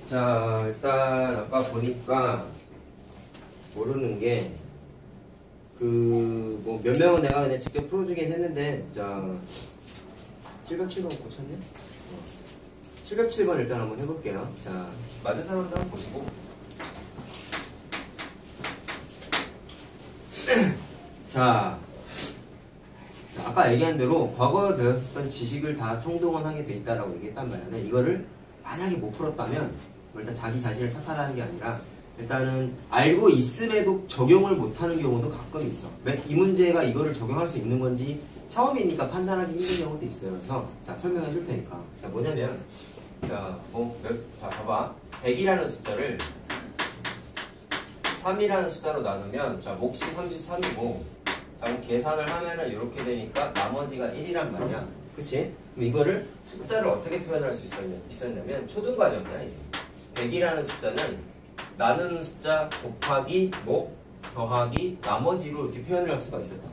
자, 일단 아까 보니까 모르는 게 뭐 몇 명은 내가 그냥 직접 풀어주긴 했는데, 자 707번 고쳤네? 707번 일단 한번 해볼게요. 자, 맞은 사람도 한번 보시고. 자, 아까 얘기한 대로 과거에 배웠었던 지식을 다 총동원하게 돼 있다라고 얘기했단 말이야. 이거를 만약에 못 풀었다면 일단 자기 자신을 탓하라는 게 아니라 일단은 알고 있음에도 적용을 못하는 경우도 가끔 있어. 이 문제가 이거를 적용할 수 있는 건지 처음이니까 판단하기 힘든 경우도 있어요. 그래서 자, 설명해 줄 테니까. 자, 뭐냐면 자, 자 봐봐. 100이라는 숫자를 3이라는 숫자로 나누면 자, 몫이 33이고 자, 그럼 계산을 하면은 이렇게 되니까 나머지가 1이란 말이야. 그치? 그럼 이거를 숫자를 어떻게 표현할 수 있었냐면 초등과정이야. 이제 100이라는 숫자는 나누는 숫자 곱하기 목 더하기 나머지로 이렇게 표현을 할 수가 있었다.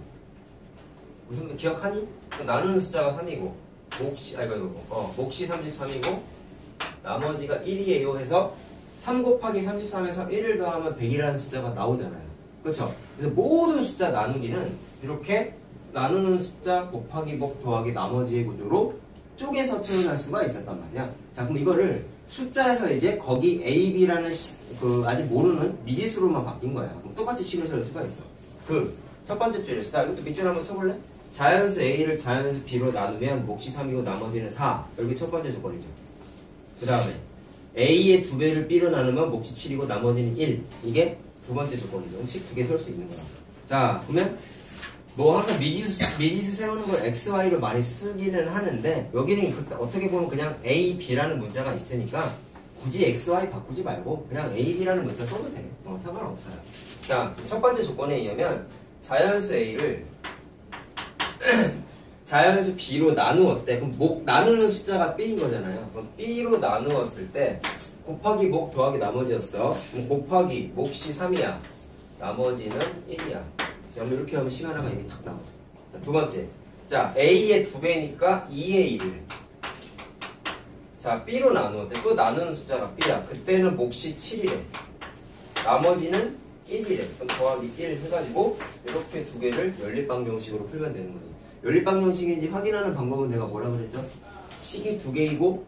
무슨 기억하니? 나누는 숫자가 3이고 몫이 33이고 나머지가 1이에요 해서 3 곱하기 33에서 1을 더하면 100이라는 숫자가 나오잖아요. 그렇죠? 그래서 모든 숫자 나누기는 이렇게 나누는 숫자 곱하기 목 더하기 나머지의 구조로 쪼개서 표현할 수가 있었단 말이야. 자, 그럼 이거를 숫자에서 이제 거기 A, B라는 아직 모르는 미지수로만 바뀐 거야. 그럼 똑같이 식을 세울 수가 있어. 첫 번째 줄에서 자, 이것도 밑줄 한번 쳐볼래? 자연수 A를 자연수 B로 나누면 몫이 3이고 나머지는 4. 여기 첫 번째 조건이죠. 그 다음에 A의 2배를 B로 나누면 몫이 7이고 나머지는 1. 이게 두 번째 조건이죠. 식 두 개 세울 수 있는 거야. 자, 그러면 뭐 항상 미지수 세우는 걸 x, y로 많이 쓰기는 하는데 여기는 어떻게 보면 그냥 a, b라는 문자가 있으니까 굳이 x, y 바꾸지 말고 그냥 a, b라는 문자 써도 돼. 상관없어요. 자, 첫 번째 조건에 의하면 자연수 a를 자연수 b로 나누었대. 그럼 나누는 숫자가 b인 거잖아요. 그럼 b로 나누었을 때 곱하기 목 더하기 나머지였어. 그럼 곱하기 몫이 3이야. 나머지는 1이야. 이렇게 하면 식 하나가 이미 탁 나오죠. 자, 두 번째. 자, A의 2배니까 2의 1. 자, B로 나누었대. 또 나누는 숫자가 B야. 그때는 몫이 7이래. 나머지는 1이래. 그럼 더하기 1 해가지고 이렇게 두 개를 연립방정식으로 풀면 되는 거지. 연립방정식인지 확인하는 방법은 내가 뭐라 그랬죠? 식이 두 개이고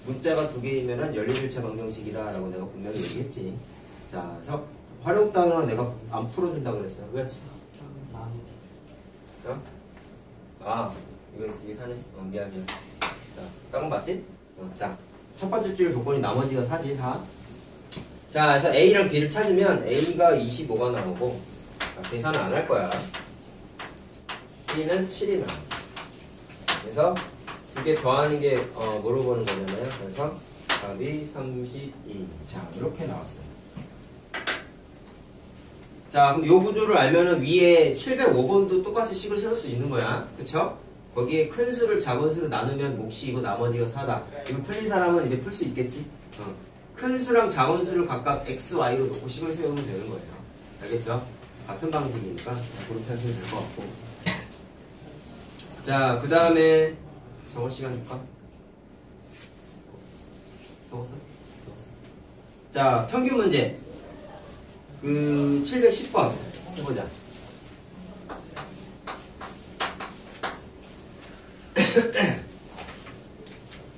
문자가 두 개이면은 연립일체 방정식이다 라고 내가 분명히 얘기했지. 자, 그래서 활용단어는 내가 안 풀어준다고 그랬어요. 왜? 이게 사네? 미안. 자, 다른 거 맞지? 자, 첫 번째 줄 조건이 나머지가 4지, 4. 자, 그래서 A랑 B를 찾으면 A가 25가 나오고, 자, 계산은 안 할 거야. B는 7이 나와. 그래서 두 개 더하는 게, 뭐로 보는 거잖아요. 그래서 답이 32. 자, 이렇게 나왔어요. 자, 그럼 요 구조를 알면은 위에 705번도 똑같이 식을 세울 수 있는 거야. 그쵸? 거기에 큰 수를 작은 수로 나누면 몫이 이고 나머지가 4다. 이거 틀린 사람은 이제 풀 수 있겠지? 큰 수랑 작은 수를 각각 x, y로 놓고 식을 세우면 되는 거예요. 알겠죠? 같은 방식이니까 그렇게 하시면 될 것 같고. 자, 그 다음에 적을 시간 줄까? 적었어? 자, 평균 문제. 710번 해보자.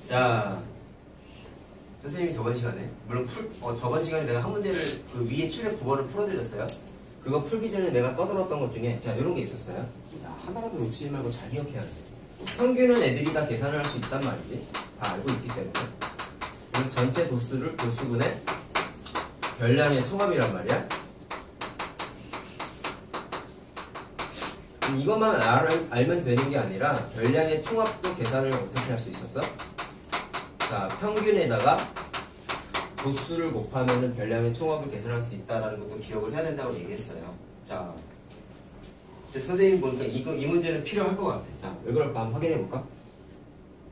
자, 선생님이 저번 시간에 물론 저번 시간에 내가 한 문제를 위에 709번을 풀어드렸어요. 그거 풀기 전에 내가 떠들었던 것 중에 자, 이런 게 있었어요. 야, 하나라도 놓치지 말고 잘 기억해야 돼. 평균은 애들이 다 계산을 할 수 있단 말이지. 다 알고 있기 때문에. 그리고 전체 도수분의 별량의 총합이란 말이야. 이것만 알면 되는 게 아니라 별량의 총합도 계산을 어떻게 할 수 있었어? 자, 평균에다가 도수를 곱하면 별량의 총합을 계산할 수 있다는 것도 기억을 해야 된다고 얘기했어요. 자, 선생님 보니까 이 문제는 필요할 것 같아. 자, 왜 그럴까 한번 확인해 볼까?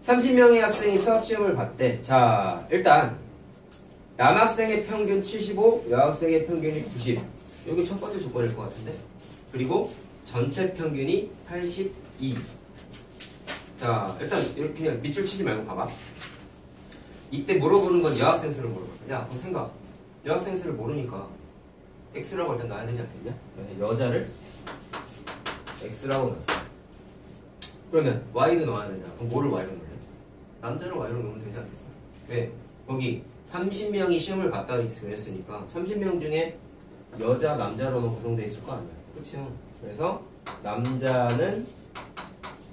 30명의 학생이 수학시험을 봤대. 자, 일단 남학생의 평균 75, 여학생의 평균이 90. 여기 첫 번째 조건일 것 같은데. 그리고 전체 평균이 82. 자, 일단 이렇게 밑줄 치지 말고 봐봐. 이때 물어보는 건 여학생 수를 물어봤어. 야, 그럼 생각. 여학생 수를 모르니까 X라고 일단 놔야 되지 않겠냐? 여자를 X라고 넣었어. 그러면 Y도 넣어야 되잖아. 그럼 뭐를 Y로 넣을래? 남자를 Y로 넣으면 되지 않겠어? 왜? 거기 30명이 시험을 봤다 그랬으니까 30명 중에 여자, 남자로만 구성되어 있을 거 아니야. 그치요? 그래서 남자는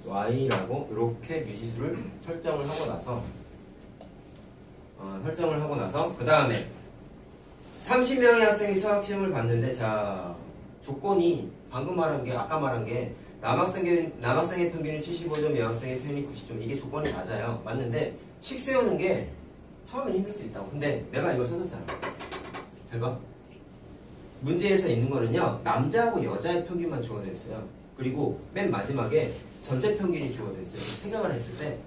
Y라고 이렇게 미지수를 설정을 하고 나서 그 다음에 30명의 학생이 수학 시험을 봤는데 자 조건이 방금 말한 게 아까 말한 게 남학생의 평균이 75점, 여학생의 평균이 90점 이게 조건이 맞아요. 맞는데 식 세우는 게 처음엔 힘들 수 있다고. 근데 내가 이걸 써줬잖아. 잘 봐. 문제에서 있는 거는요 남자하고 여자의 평균만 주어져 있어요. 그리고 맨 마지막에 전체 평균이 주어져 있어요. 생각을 했을 때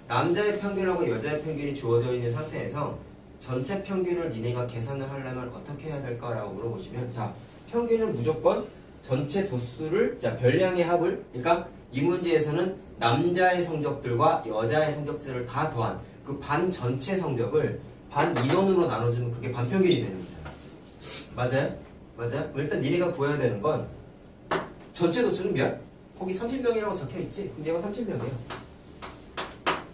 남자의 평균하고 여자의 평균이 주어져 있는 상태에서 전체 평균을 니네가 계산을 하려면 어떻게 해야 될까라고 물어보시면 자 평균은 무조건 전체 도수를 자 별량의 합을 그러니까 이 문제에서는 남자의 성적들과 여자의 성적들을 다 더한 그 반 전체 성적을 반 인원으로 나눠주면 그게 반평균이 되는 거잖아. 맞아요? 맞아요? 일단 니네가 구해야 되는 건 전체 도수는 몇? 거기 30명이라고 적혀있지? 그럼 얘가 30명이야.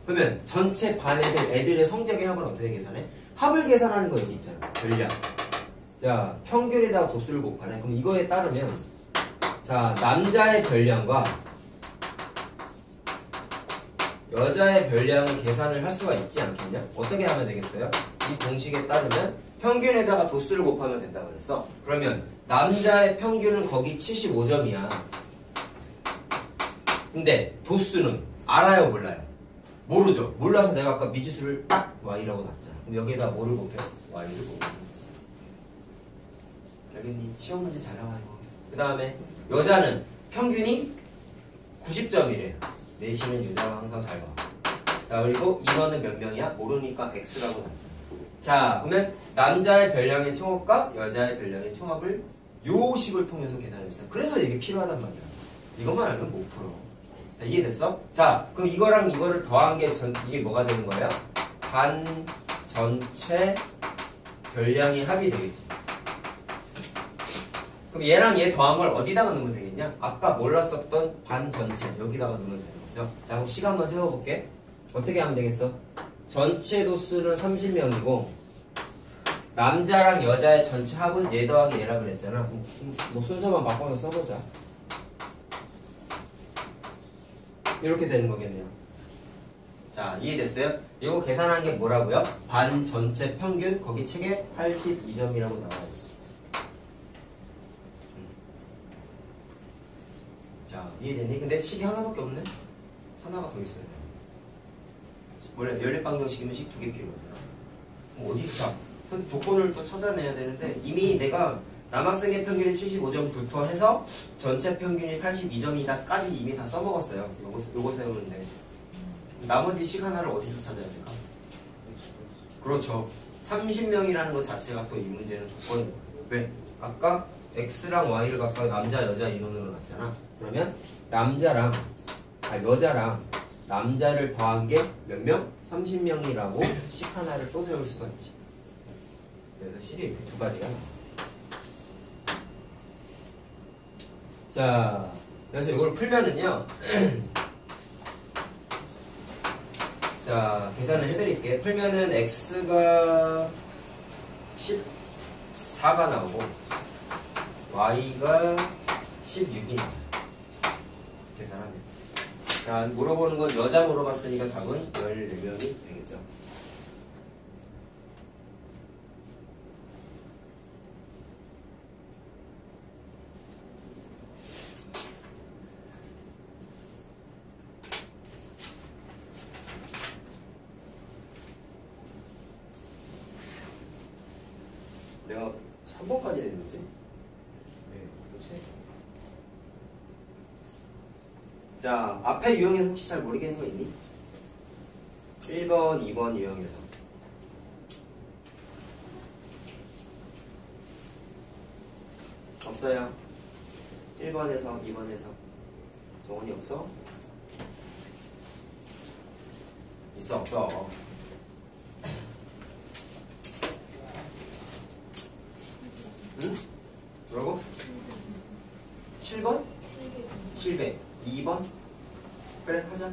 그러면 전체 반 애들의 성적의 합은 어떻게 계산해? 합을 계산하는 거 여기 있잖아. 별량. 자, 평균에다가 도수를 곱하네. 그럼 이거에 따르면 자, 남자의 별량과 여자의 별량을 계산을 할 수가 있지 않겠냐? 어떻게 하면 되겠어요? 이 공식에 따르면 평균에다가 도수를 곱하면 된다고 그랬어. 그러면 남자의 평균은 거기 75점이야. 근데 도수는 알아요, 몰라요? 모르죠. 몰라서 내가 아까 미지수를 딱 Y라고 놨잖아. 그럼 여기에다 뭐를 곱해? Y를 곱하는 거지. 알겠니? 시험 문제 잘 나와요. 그 다음에 여자는 평균이 90점이래. 내신은 여자가 항상 잘 봐. 자, 그리고 인원은 몇 명이야? 모르니까 X라고 놨잖아. 자, 그러면 남자의 별량의 총합과 여자의 별량의 총합을 요 식을 통해서 계산했어요. 그래서 이게 필요하단 말이야. 이것만 알면 못 풀어. 자, 이해됐어? 자, 그럼 이거랑 이거를 더한 게 이게 뭐가 되는 거야? 반 전체 별량의 합이 되겠지. 그럼 얘랑 얘 더한 걸 어디다가 넣으면 되겠냐? 아까 몰랐었던 반 전체 여기다가 넣으면 되는 거죠. 자, 그럼 식 한번 세워볼게. 어떻게 하면 되겠어? 전체 도수는 30명이고 남자랑 여자의 전체 합은 얘 더하기 얘라 그랬잖아. 뭐 순서만 바꿔서 써보자. 이렇게 되는 거겠네요. 자, 이해됐어요? 이거 계산한 게 뭐라고요? 반 전체 평균 거기 책에 82점이라고 나와 있어. 자, 이해됐니? 근데 식이 하나밖에 없네? 하나가 더 있어야 돼. 원래 연립방정식이면 식 2개 필요하잖아. 어디 자, 조건을 또 찾아내야 되는데 이미 내가 남학생의 평균이 75점부터 해서 전체 평균이 82점이다까지 이미 다 써먹었어요. 요거 세우면 돼. 나머지 식 하나를 어디서 찾아야 될까? 그렇죠. 30명이라는 것 자체가 또 이 문제는 조건이에요. 왜? 아까 X랑 Y를 각각 남자, 여자 인원으로 놨잖아. 그러면 여자랑 남자를 더한 게 몇 명? 30명이라고 식 하나를 또 세울 수가 있지. 그래서 식이 이렇게 두 가지가 나와. 자, 그래서 이걸 풀면은요. 자, 계산을 해드릴게요. 풀면은 X가 14가 나오고 Y가 16이 나와요. 계산하면. 자, 물어보는 건 여자 물어봤으니까 답은 14명이 되겠죠. 내가 3번까지 했는지? 네, 그렇지. 자, 앞에 유형에서 혹시 잘 모르겠는 거 있니? 1번, 2번 유형에서. 없어요. 1번에서, 2번에서. 정원이 없어? 있어, 없어. 그래 하자.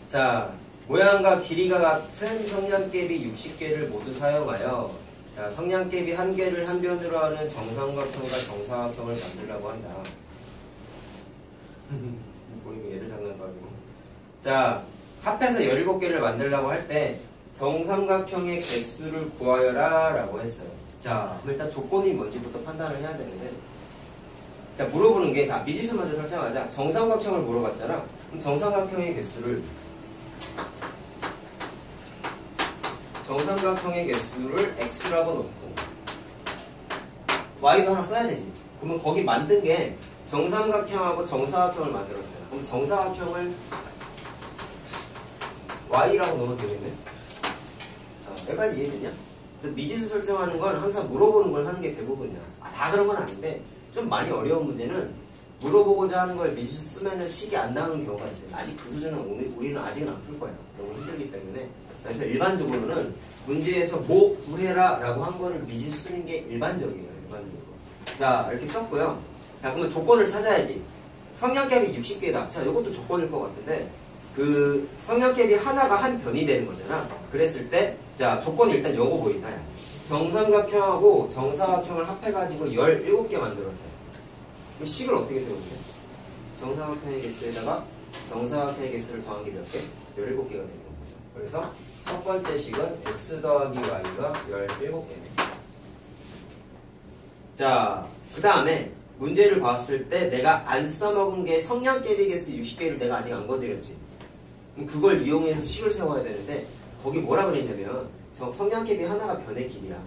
자, 모양과 길이가 같은 성냥개비 60개를 모두 사용하여 자, 성냥개비 한 개를 한 변으로 하는 정삼각형과 정사각형을 만들려고 한다. 뭐 이거 얘들 장난도 아니고. 자, 합해서 17개를 만들려고 할 때 정삼각형의 개수를 구하여라 라고 했어요. 자, 그럼 일단 조건이 뭔지부터 판단을 해야 되는데, 자, 물어보는 게, 자, 미지수 먼저 설정하자. 정삼각형을 물어봤잖아. 그럼 정삼각형의 개수를 x라고 놓고 y도 하나 써야 되지. 그러면 거기 만든 게 정삼각형하고 정사각형을 만들었잖아. 그럼 정사각형을 y라고 넣으면 되겠네. 자, 여기까지 이해되냐? 그래서 미지수 설정하는 건 항상 물어보는 걸 하는 게 대부분이야. 다 그런 건 아닌데 좀 많이 어려운 문제는 물어보고자 하는 걸 미지수 쓰면은 식이 안 나오는 경우가 있어요. 아직 그 수준은 우리는 아직은 안 풀 거야. 너무 힘들기 때문에. 그래서 일반적으로는 문제에서 뭐 구해라 라고 한 거를 미지수 쓰는 게 일반적이에요. 일반적으로. 자, 이렇게 썼고요. 자, 그러면 조건을 찾아야지. 성냥개비 60개다. 자, 이것도 조건일 것 같은데 그 성냥개비 하나가 한 변이 되는 거잖아. 그랬을 때 자, 조건이 일단 요거 보인다. 정삼각형하고 정사각형을 합해가지고 17개 만들었대. 그럼 식을 어떻게 세우냐? 정삼각형의 개수에다가 정사각형의 개수를 더한 게 몇 개? 17개가 되는 거죠. 그래서 첫 번째 식은 x 더하기 y가 17개네. 자, 그 다음에 문제를 봤을 때 내가 안 써먹은 게 성냥개비 개수 60개를 내가 아직 안 건드렸지. 그럼 그걸 이용해서 식을 세워야 되는데 거기 뭐라 그랬냐면 성냥개비 하나가 변의 길이야.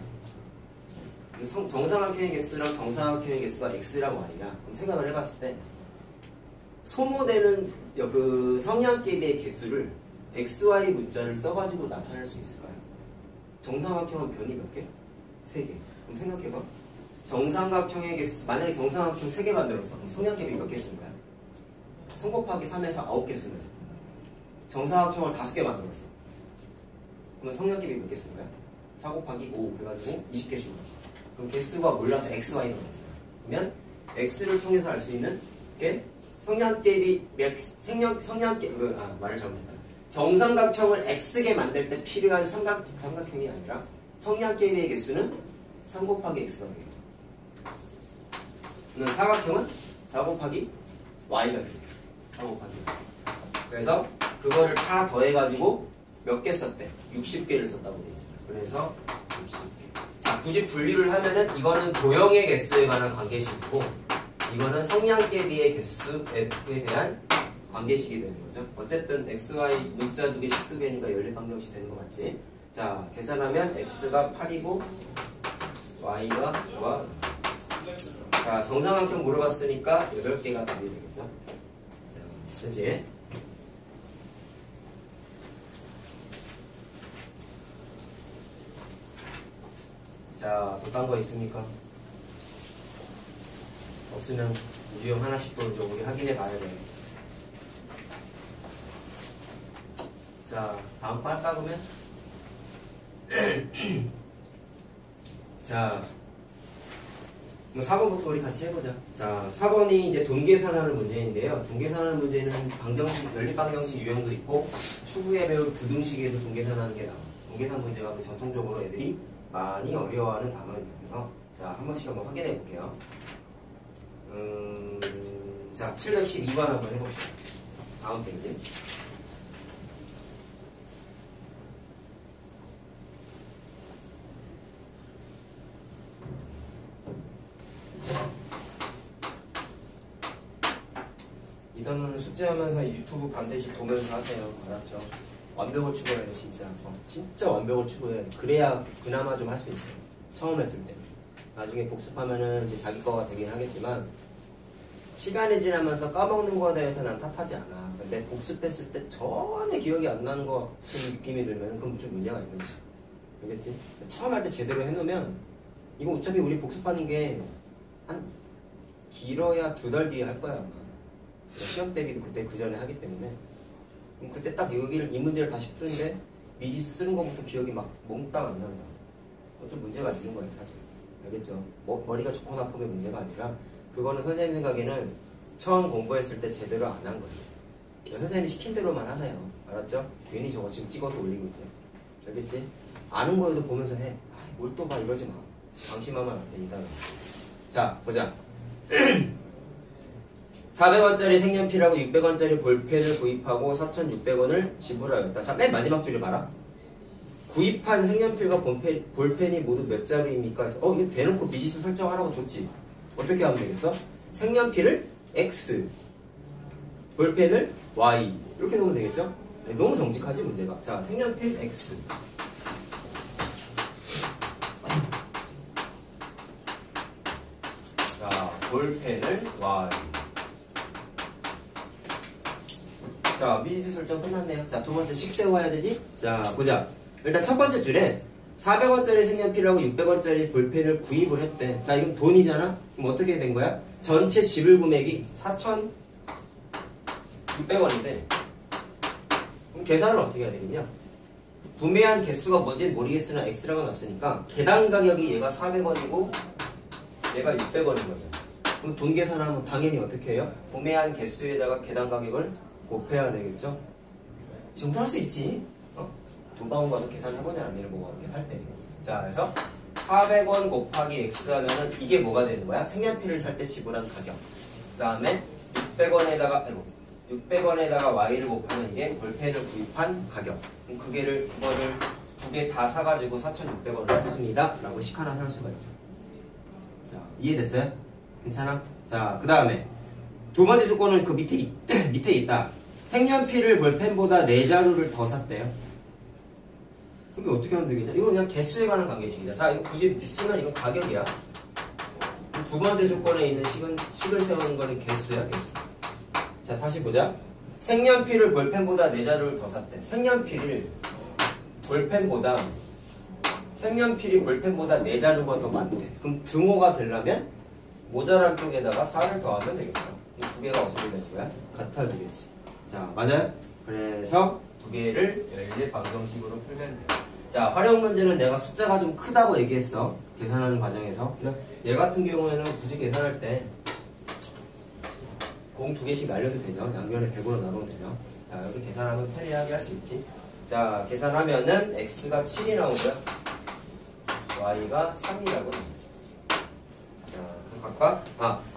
정삼각형의 개수랑 정사각형의 개수가 x랑 y야. 그럼 생각을 해봤을 때 소모되는 그 성냥개비의 개수를 xy 문자를 써가지고 나타낼 수 있을까요? 정삼각형은 변이 몇 개? 3개. 그럼 생각해봐. 정삼각형의 개수, 만약에 정삼각형 3개 만들었어. 그럼 성냥개비 몇 개 쓴 거야? 3 곱하기 3에서 9개 쓴 거지. 정사각형을 5개 만들었어. 그러면 성냥개비 몇 개 쓴 거야? 4 곱하기 5 해가지고 20개 쓴 거지. 그럼 개수가 몰라서 xy로 나왔잖아. 그러면 x를 통해서 알 수 있는 게 성냥개비 말을 잘못했다. 정삼각형을 x개 만들 때 필요한 삼각형이 아니라 성냥개비의 개수는 3 곱하기 x가 되겠죠. 그러면 사각형은 4 곱하기 y가 되겠죠. 4 곱하기 y. 그래서 그거를 다 더해가지고 몇 개 썼대? 60개를 썼다고 되어있잖아. 그래서 60개. 자, 굳이 분류를 하면은 이거는 도형의 개수에 관한 관계식이고 이거는 성냥개비의 개수에 대한 관계식이 되는 거죠. 어쨌든 xy 문자 2개, 12개니까 연립방정식 되는 거 맞지? 자, 계산하면 x가 8이고 y가 9가 자, 정삼각형 물어봤으니까 8개가 답이 되겠죠. 자, 됐지? 자, 또 딴 거 있습니까? 없으면 유형 하나씩 또 이제 우리 확인해 봐야 돼. 자, 다음 거 할까 그러면? 자, 4번부터 우리 같이 해보자. 자, 4번이 이제 돈 계산하는 문제인데요. 돈 계산하는 문제는 방정식, 연립방정식 유형도 있고 추후에 배울 부등식에도 돈 계산하는 게 나와. 돈 계산 문제가 전통적으로 애들이 많이 어려워하는 단어입니다. 자, 한 번씩 한번 확인해 볼게요. 자, 712번 한번 해봅시다. 다음 페이지. 이 단어는 숙제하면서 유튜브 반드시 보면서 하세요. 알았죠? 완벽을 추구해야 돼, 진짜. 진짜 완벽을 추구해야 돼. 그래야 그나마 좀 할 수 있어요. 처음 했을 때. 나중에 복습하면은 이제 자기 거가 되긴 하겠지만, 시간이 지나면서 까먹는 거에 대해서 난 탓하지 않아. 근데 복습했을 때 전혀 기억이 안 나는 것 같은 느낌이 들면, 그럼 좀 문제가 있는 거지. 알겠지? 처음 할 때 제대로 해놓으면, 이거 어차피 우리 복습하는 게 한 길어야 2달 뒤에 할 거야, 아마. 시험 대비도 그때 그 전에 하기 때문에. 그럼 그때 딱 여기를, 이 문제를 다시 푸는데, 미지수 쓰는 것부터 기억이 막 몽땅 안 난다. 좀 문제가 있는 거예요, 사실. 알겠죠? 머리가 좋고 나쁘면 문제가 아니라, 그거는 선생님 생각에는 처음 공부했을 때 제대로 안 한 거예요. 선생님이 시킨 대로만 하세요. 알았죠? 괜히 저거 지금 찍어서 올리고 있대. 알겠지? 아는 거에도 보면서 해. 뭘 또 봐 이러지 마. 방심하면 안 되니까. 자, 보자. 400원짜리 색연필하고 600원짜리 볼펜을 구입하고 4,600원을 지불하였다. 자, 맨 마지막 줄을 봐라. 구입한 색연필과 볼펜이 모두 몇 자루입니까? 이거 대놓고 미지수 설정하라고 줬지. 어떻게 하면 되겠어? 색연필을 X, 볼펜을 Y 이렇게 놓으면 되겠죠? 네, 너무 정직하지 문제가. 자, 색연필 X, 자, 볼펜을 Y. 자, 미지수 설정 끝났네요. 자, 두 번째 식 세워야 되지? 자, 보자. 일단 첫 번째 줄에 400원짜리 색연필하고 600원짜리 볼펜을 구입을 했대. 자, 이건 돈이잖아? 그럼 어떻게 된 거야? 전체 지불 금액이 4,600원인데 그럼 계산을 어떻게 해야 되겠냐? 구매한 개수가 뭔지는 모르겠으나 X라고 놨으니까 개당 가격이 얘가 400원이고 얘가 600원인 거죠. 그럼 돈 계산하면 당연히 어떻게 해요? 구매한 개수에다가 개당 가격을 곱해야 되겠죠? 이 정도 할 수 있지. 돈방원 가서 계산해보자. 라면을 보고 이렇게 살 때. 자, 그래서 400원 곱하기 X 하면은 이게 뭐가 되는 거야? 색연필을 살 때 지불한 가격. 그 다음에 600원에다가 Y를 곱하면 이게 볼펜을 구입한 가격. 그럼 그거를 두 개 다 사가지고 4,600원을 샀습니다. 라고 식 하나 살 수가 있죠. 자, 이해됐어요? 괜찮아? 자, 그 다음에 두 번째 조건은 그 밑에 있다. 색연필을 볼펜보다 4자루를 더 샀대요. 그럼 어떻게 하면 되겠냐? 이거 그냥 개수에 관한 관계식이죠. 자, 이거 굳이 쓰면 이건 가격이야. 두 번째 조건에 있는 식을 세우는 거는 개수야, 개수. 자, 다시 보자. 색연필을 볼펜보다 4자루를 더 샀대. 색연필이 볼펜보다 4자루가 더 많대. 그럼 등호가 되려면 모자란 쪽에다가 4를 더하면 되겠다. 두 개가 어떻게 되는 거야? 같아지겠지. 자, 맞아요? 그래서 두 개를 열릴 방정식으로 풀면 돼요. 자, 활용 문제는 내가 숫자가 좀 크다고 얘기했어. 계산하는 과정에서. 얘 같은 경우에는 굳이 계산할 때 공 2개씩 날려도 되죠. 양면을 100으로 나누면 되죠. 자, 여기 계산하면 편리하게 할 수 있지. 자, 계산하면은 X가 7이 나오고요. Y가 3이라고. 자, 갈까?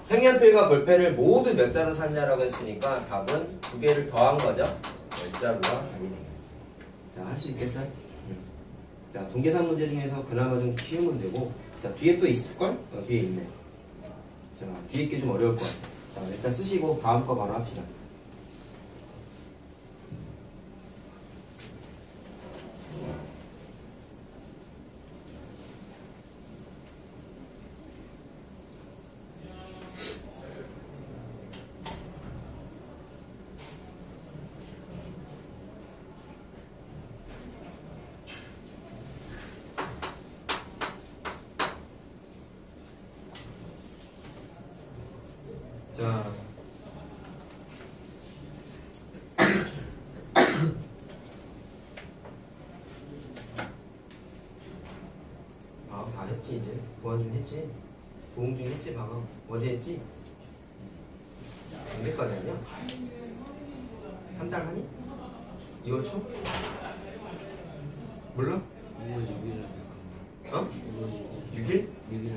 색연필과 볼펜을 모두 몇 자루 샀냐라고 했으니까 답은 2개를 더한 거죠. 10자루가 답이 되겠다. 자, 할 수 있겠어요? 자, 동계산 문제 중에서 그나마 좀 쉬운 문제고. 자, 뒤에 또 있을걸? 뒤에 있네. 자, 뒤에 게 좀 어려울 것 같아. 자, 일단 쓰시고 다음 거 바로 합시다. 자, 방학 다 했지 이제. 보완 좀 했지. 부응 중 했지 방학. 어제 했지. 언제까지 하냐? 한 달 하니? 2월 초? 몰라? 6월 6일. 어? 6일? 6일.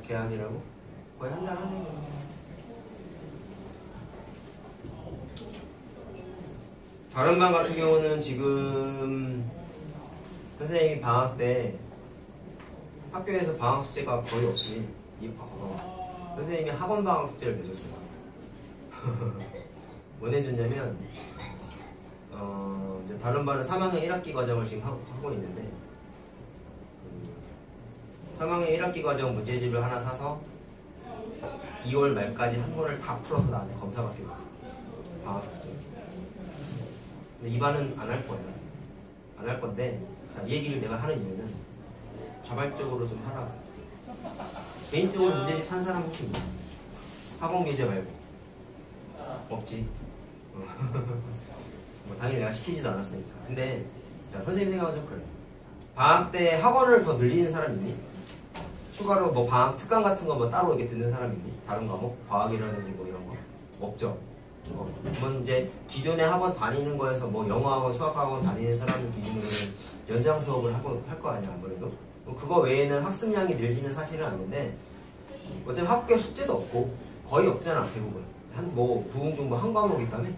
개학이라고? 거의 한 달 하네. 다른 반 같은 경우는 지금 선생님이 방학 때 학교에서 방학 숙제가 거의 없이 입학하고 선생님이 학원 방학 숙제를 내줬어요. 뭐 내줬냐면 이제 다른 반은 3학년 1학기 과정을 지금 하고 있는데 3학년 1학기 과정 문제집을 하나 사서 2월 말까지 한 권을 다 풀어서 나한테 검사받기로 했어. 방학 숙제. 근데 이 반은 안 할 거예요. 안 할 건데, 자, 이 얘기를 내가 하는 이유는 자발적으로 좀 하라고. 개인적으로 문제집 산 사람 혹시 있나? 학원 교재 말고. 없지. 뭐 당연히 내가 시키지도 않았으니까. 근데, 자, 선생님 생각은 좀 그래. 방학 때 학원을 더 늘리는 사람 있니? 추가로 뭐 방학 특강 같은 거 뭐 따로 이렇게 듣는 사람 있니? 다른 과목? 과학이라든지 뭐 이런 거? 없죠. 그러면 이제 기존에 학원 다니는 거에서 뭐 영어학원, 수학학원 다니는 사람들 기준으로는 연장 수업을 할 거 아니야 아무래도. 그거 외에는 학습량이 늘지는 사실은 않는데 어차피 학교 숙제도 없고 거의 없잖아 대부분. 한 뭐 부흥중 뭐 한 과목 있다며?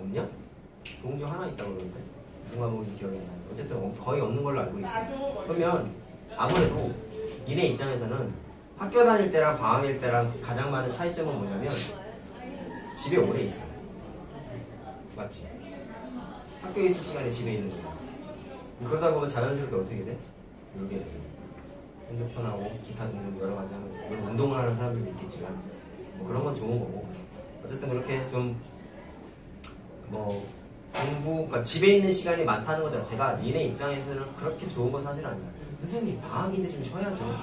없냐? 부흥중 하나 있다고 그러는데 무슨 과목인지 기억이 안 나요. 어쨌든 거의 없는 걸로 알고 있어요. 그러면 아무래도 니네 입장에서는 학교 다닐 때랑 방학일 때랑 가장 많은 차이점은 뭐냐면 집에 오래 있어. 맞지? 학교에 있을 시간에 집에 있는 거야. 그러다 보면 자연스럽게 어떻게 돼? 이렇게 핸드폰하고 기타 등등 여러 가지 하면서 물론 운동을 하는 사람들도 있겠지만 뭐 그런 건 좋은 거고 어쨌든 그렇게 좀 뭐 공부, 그러니까 집에 있는 시간이 많다는 것 자체가 니네 입장에서는 그렇게 좋은 건 사실 아니야. 선생님 방학인데 좀 쉬어야죠.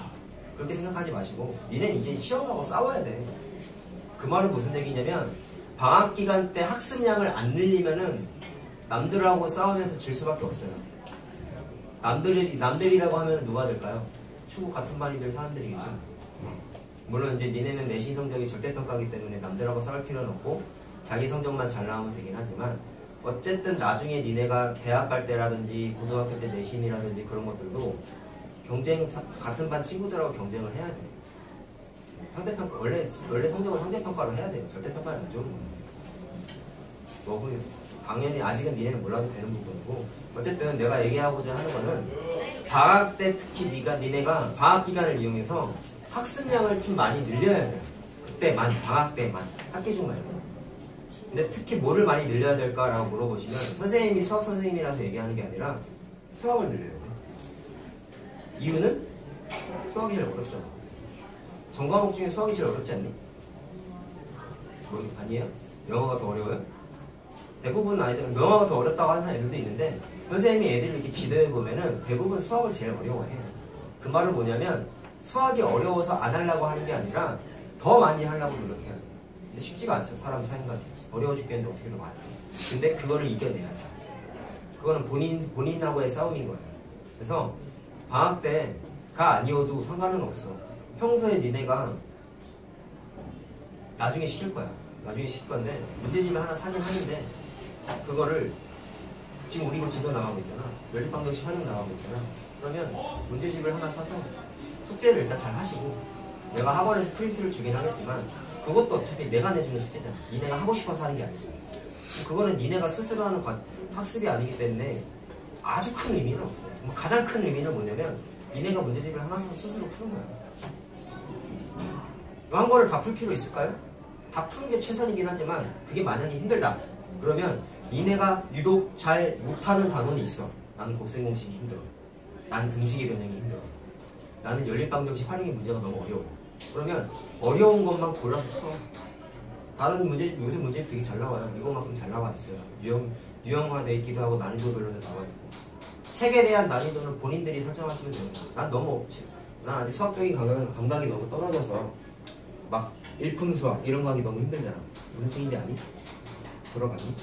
그렇게 생각하지 마시고 니네는 이제 시험하고 싸워야 돼. 그 말은 무슨 얘기냐면 방학 기간 때 학습량을 안 늘리면은 남들하고 싸우면서 질 수밖에 없어요. 남들이라고 하면 누가 될까요? 추구 같은 반이들 사람들이겠죠. 물론 이제 니네는 내신 성적이 절대평가이기 때문에 남들하고 싸울 필요는 없고 자기 성적만 잘 나오면 되긴 하지만 어쨌든 나중에 니네가 대학 갈 때라든지 고등학교 때 내신이라든지 그런 것들도 경쟁, 같은 반 친구들하고 경쟁을 해야 돼. 상대평가, 원래 성적은 상대평가로 해야 돼요. 절대평가는 안 좋은 거예요. 뭐, 당연히 아직은 니네는 몰라도 되는 부분이고 어쨌든 내가 얘기하고자 하는 거는 방학 때 특히 니네가 방학 기간을 이용해서 학습량을 좀 많이 늘려야 돼요. 그때만, 방학 때만, 학기 중 말고. 근데 특히 뭐를 많이 늘려야 될까라고 물어보시면 선생님이 수학 선생님이라서 얘기하는 게 아니라 수학을 늘려야 돼. 이유는 수학이 제일 어렵잖아. 전 과목 중에 수학이 제일 어렵지 않니? 뭐 아니에요? 영어가 더 어려워요? 대부분 아이들은 영어가 더 어렵다고 하는 애들도 있는데 선생님이 애들을 이렇게 지도해 보면은 대부분 수학을 제일 어려워해요. 그 말은 뭐냐면 수학이 어려워서 안 하려고 하는 게 아니라 더 많이 하려고 노력해요. 근데 쉽지가 않죠. 사람 사인관이 어려워 죽겠는데 어떻게 더 많이 해. 근데 그거를 이겨내야죠. 그거는 본인하고의 싸움인 거예요. 그래서 방학 때가 아니어도 상관은 없어. 평소에 니네가 나중에 시킬 거야. 나중에 시킬 건데 문제집을 하나 사긴 하는데 그거를 지금 우리 이거 진도 나가고 있잖아. 연립방정식 활용 나가고 있잖아. 그러면 문제집을 하나 사서 숙제를 일단 잘 하시고 내가 학원에서 프린트를 주긴 하겠지만 그것도 어차피 내가 내주는 숙제잖아. 니네가 하고 싶어서 하는 게 아니잖아. 그거는 니네가 스스로 하는 학습이 아니기 때문에 아주 큰 의미는 없어요. 가장 큰 의미는 뭐냐면 니네가 문제집을 하나 사서 스스로 푸는 거야. 한 거를 다 풀 필요 있을까요? 다 푸는 게 최선이긴 하지만 그게 만약에 힘들다. 그러면 니네가 유독 잘 못하는 단원이 있어. 나는 곱셈공식이 힘들어. 나는 등식의 변형이 힘들어. 나는 연립방정식 활용의 문제가 너무 어려워. 그러면 어려운 것만 골라서 풀어. 다른 문제, 요즘 문제 되게 잘 나와요. 이거만큼 잘 나와 있어요. 유형화되어 있기도 하고 난이도별로 나와 있고. 책에 대한 난이도는 본인들이 설정하시면 돼요. 난 너무 난 아직 수학적인 감각이 너무 떨어져서 막 일품 수학 이런 거 하기 너무 힘들잖아. 무슨 식인지 아니? 들어봤니?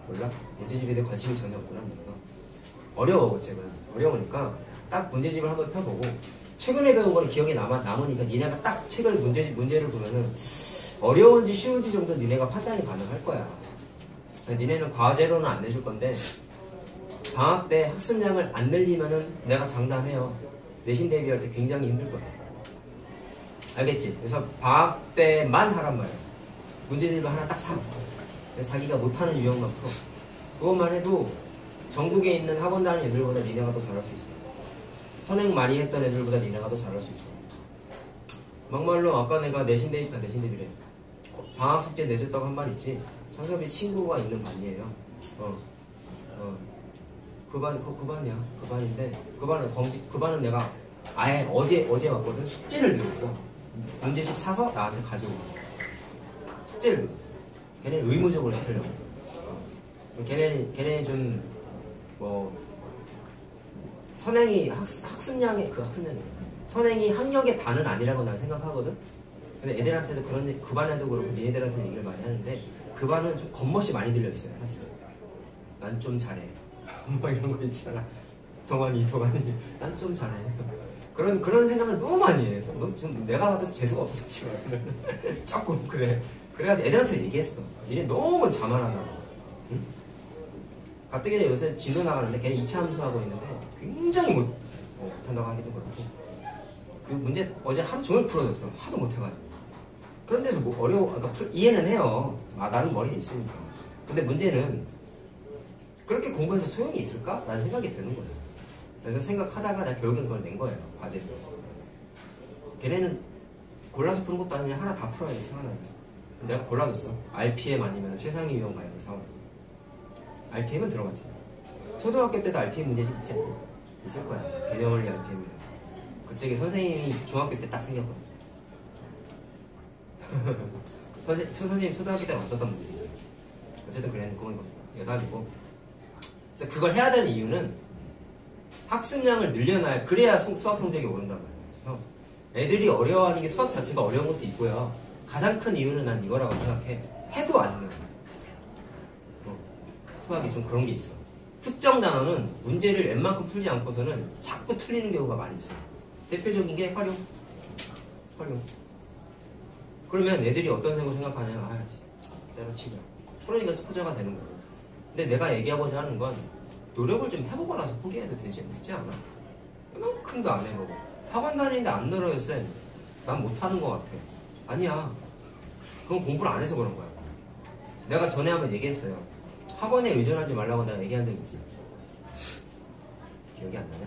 몰라? 문제집에 대해 관심이 전혀 없구나. 어려워. 책은 어려우니까 딱 문제집을 한번 펴보고 최근에 배운 거는 기억에 남으니까 니네가 딱 책을 문제를 보면은 어려운지 쉬운지 정도 니네가 판단이 가능할 거야. 니네는 과제로는 안 내줄 건데 방학 때 학습량을 안 늘리면은 내가 장담해요. 내신 대비할 때 굉장히 힘들 거야. 알겠지? 그래서 방학 때만 하란 말이야. 문제집을 하나 딱 사. 그래서 자기가 못하는 유형만 풀어. 그것만 해도 전국에 있는 학원 다니는 애들보다 니네가 더 잘할 수 있어. 선행 많이 했던 애들보다 니네가 더 잘할 수 있어. 막말로 아까 내가 내신 대비래. 방학 숙제 내줬다고 한 말 있지? 창섭이 친구가 있는 반이에요. 그 반이야. 그 반인데 그 반은 내가 아예 어제 왔거든. 숙제를 내줬어. 문제집 사서 나한테 가져오고 숙제를 내줬어. 걔네는 의무적으로 시키려고. 걔네는 좀 뭐 선행이 학습량이 선행이 학력의 단은 아니라고 난 생각하거든. 근데 애들한테도 그 반에도 그렇고 니네들한테도 얘기를 많이 하는데 그 반은 좀 겉멋이 많이 들려 있어요. 사실 난 좀 잘해. 뭐 이런 거 있잖아. 동안이 난 좀 잘해. 그런 생각을 너무 많이 해서 좀 내가 봐도 재수가 없어 지금. 조금 그래. 그래가지고 애들한테 얘기했어. 얘네 너무 자만하다고. 응? 가뜩이나 요새 진도 나가는데 걔는 2차 함수하고 있는데 굉장히 못한다고 하기도 그렇고 그 문제 어제 하루 종일 풀어줬어. 하도 못해가지고. 그런데도 뭐 어려워. 그러니까 이해는 해요. 나는 머리는 있으니까. 근데 문제는 그렇게 공부해서 소용이 있을까? 라는 생각이 드는 거예요. 그래서 생각하다가 내가 결국엔 그걸 낸 거예요. 과제를. 걔네는 골라서 푸는 것도 아니고 하나 다 풀어야 돼. 책 하나를. 내가 골라줬어. RPM 아니면 최상위 위험 가입을 사와. RPM은 들어갔지. 초등학교 때도 RPM 문제집 있지? 있을 거야. 개념원리 RPM이라고. 그 책에 선생님이 중학교 때 딱 생겼거든. 선생님 초등학교 때는 없었던 문제지. 어쨌든 그랬는데 그건 여담이고. 그래서 그걸 해야 되는 이유는 학습량을 늘려놔야 그래야 수학 성적이 오른단 말이야. 그래서 애들이 어려워하는 게 수학 자체가 어려운 것도 있고요. 가장 큰 이유는 난 이거라고 생각해. 해도 안 늘. 수학이 좀 그런 게 있어. 특정 단어는 문제를 웬만큼 풀지 않고서는 자꾸 틀리는 경우가 많이 있어요. 대표적인 게 활용. 그러면 애들이 어떤 생각하냐면 때려치자. 그러니까 스포자가 되는 거예요. 근데 내가 얘기하고자 하는 건 노력을 좀 해보고 나서 포기해도 되지 않아? 이만큼도 안 해보고 학원 다니는데 안 늘어요 쌤. 난 못하는 것 같아. 아니야. 그건 공부를 안 해서 그런 거야. 내가 전에 한번 얘기했어요. 학원에 의존하지 말라고 내가 얘기한 적 있지? 기억이 안 나냐?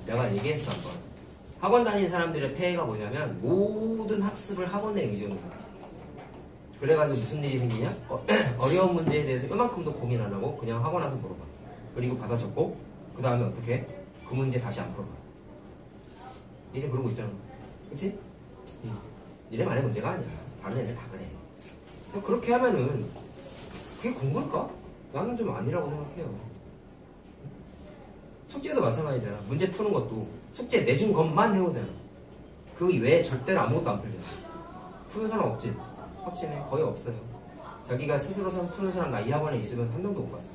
내가 얘기했어 한번. 학원 다니는 사람들의 폐해가 뭐냐면 모든 학습을 학원에 의존해. 그래가지고 무슨 일이 생기냐? 어려운 문제에 대해서 이만큼도 고민 안 하고 그냥 학원 와서 물어봐. 그리고 받아 적고 그 다음에 어떻게 해? 그 문제 다시 안 풀어봐. 니네 그런 거 있잖아. 그치? 니네만의 문제가 아니야. 다른 애들 다 그래. 그렇게 하면은 그게 공부일까? 나는 좀 아니라고 생각해요. 숙제도 마찬가지잖아. 문제 푸는 것도 숙제 내준 것만 해오잖아. 그 이외에 절대로 아무것도 안 풀잖아. 푸는 사람 없지? 확실해. 거의 없어요. 자기가 스스로 사서 푸는 사람 나 이 학원에 있으면서 한 명도 못 봤어.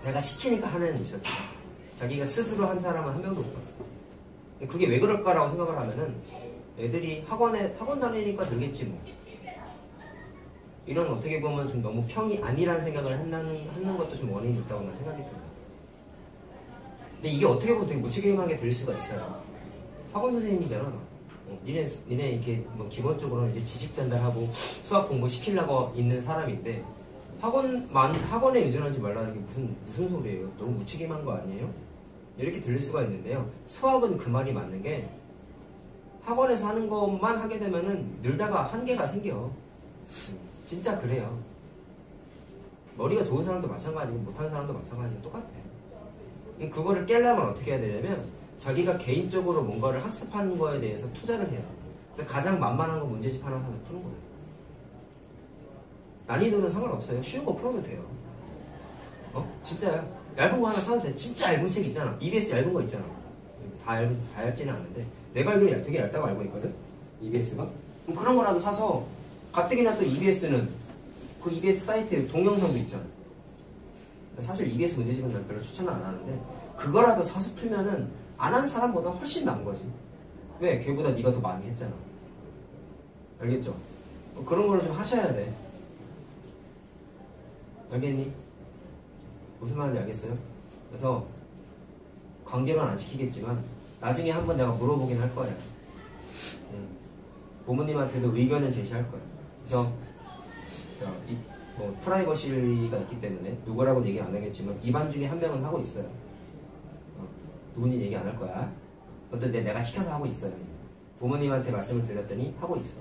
내가 시키니까 하는 애는 있었지. 자기가 스스로 한 사람은 한 명도 못 봤어. 그게 왜 그럴까라고 생각을 하면은 애들이 학원 다니니까 늘겠지 뭐. 이런 어떻게 보면 좀 너무 평이 아니라는 생각을 하는 것도 좀 원인이 있다고 난 생각이 들어요. 근데 이게 어떻게 보면 되게 무책임하게 들릴 수가 있어요. 학원 선생님이잖아. 니네 이렇게 뭐 기본적으로는 이제 지식 전달하고 수학 공부 시키려고 있는 사람인데 학원에 의존하지 말라는 게 무슨 소리예요? 너무 무책임한 거 아니에요? 이렇게 들릴 수가 있는데요. 수학은 그 말이 맞는 게 학원에서 하는 것만 하게 되면은 늘다가 한계가 생겨. 진짜 그래요. 머리가 좋은 사람도 마찬가지고 못하는 사람도 마찬가지고 똑같아. 그거를 깨려면 어떻게 해야 되냐면 자기가 개인적으로 뭔가를 학습하는 거에 대해서 투자를 해야 돼. 그래서 가장 만만한 거 문제집 하나 사서 푸는 거예요. 난이도는 상관없어요. 쉬운 거 풀어도 돼요. 진짜요. 얇은 거 하나 사도 돼. 진짜 얇은 책 있잖아. EBS 얇은 거 있잖아. 다 얇지는 않은데 내가 알기로는 되게 얇다고 알고 있거든. EBS가. 그럼 그런 거라도 사서 가뜩이나 또 EBS는 그 EBS 사이트에 동영상도 있잖아. 사실 EBS 문제집은 난 별로 추천은 안 하는데 그거라도 사서 풀면은 안 한 사람보다 훨씬 나은 거지. 왜? 걔보다 네가 더 많이 했잖아. 알겠죠? 그런 거를 좀 하셔야 돼. 알겠니? 무슨 말인지 알겠어요? 그래서 관계로는 안 시키겠지만 나중에 한번 내가 물어보긴 할 거야. 부모님한테도 의견을 제시할 거야. 그래서 프라이버시가 있기 때문에 누구라고는 얘기 안 하겠지만 이 반 중에 한 명은 하고 있어요. 누군지 얘기 안 할 거야. 근데 내가 시켜서 하고 있어요. 부모님한테 말씀을 드렸더니 하고 있어.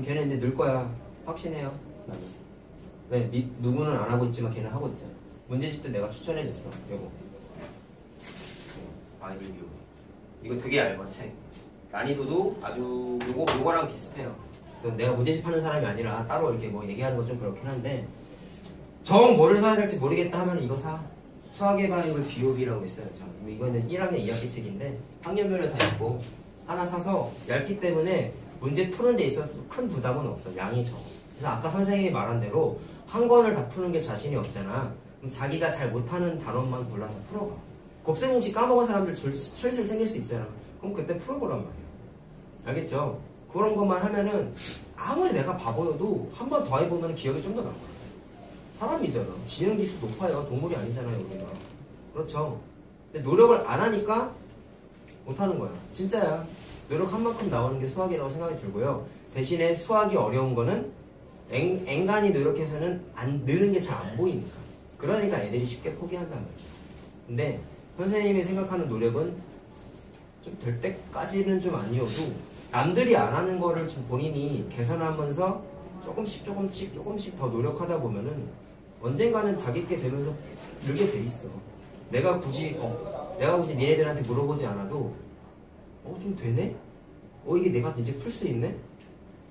걔는 이제 늘 거야. 확신해요. 나는. 왜? 누구는 안 하고 있지만 걔는 하고 있잖아. 문제집도 내가 추천해줬어. 요거. 이거 되게 얇아 책. 난이도도 아주 요거랑 비슷해요. 그래서 내가 문제집 하는 사람이 아니라 따로 이렇게 뭐 얘기하는 건 좀 그렇긴 한데 정 뭐를 사야 될지 모르겠다 하면 이거 사. 수학의 발음을 비오비라고 있어요. 이거는 1학년 2학기 책인데 학년별로 다 있고 하나 사서 얇기 때문에 문제 푸는 데 있어서 큰 부담은 없어. 양이 적어. 그래서 아까 선생님이 말한 대로 한 권을 다 푸는 게 자신이 없잖아. 그럼 자기가 잘 못하는 단원만 골라서 풀어봐. 곱셈공식 까먹은 사람들 슬슬 생길 수 있잖아. 그럼 그때 풀어보란 말이야. 알겠죠? 그런 것만 하면은 아무리 내가 바보여도 한 번 더 해보면 기억이 좀 더 남아요. 사람이잖아. 지능지수 높아요. 동물이 아니잖아요, 우리가. 그렇죠. 근데 노력을 안 하니까 못하는 거야. 진짜야. 노력한 만큼 나오는 게 수학이라고 생각이 들고요. 대신에 수학이 어려운 거는 앵간히 노력해서는 안 느는 게 잘 안 보이니까. 그러니까 애들이 쉽게 포기한단 말이야. 근데 선생님이 생각하는 노력은 좀 될 때까지는 좀 아니어도 남들이 안 하는 거를 좀 본인이 개선하면서 조금씩 더 노력하다 보면은 언젠가는 자기 게 되면서 늘게 돼 있어. 내가 굳이 니네들한테 물어보지 않아도 좀 되네? 이게 내가 이제 풀 수 있네?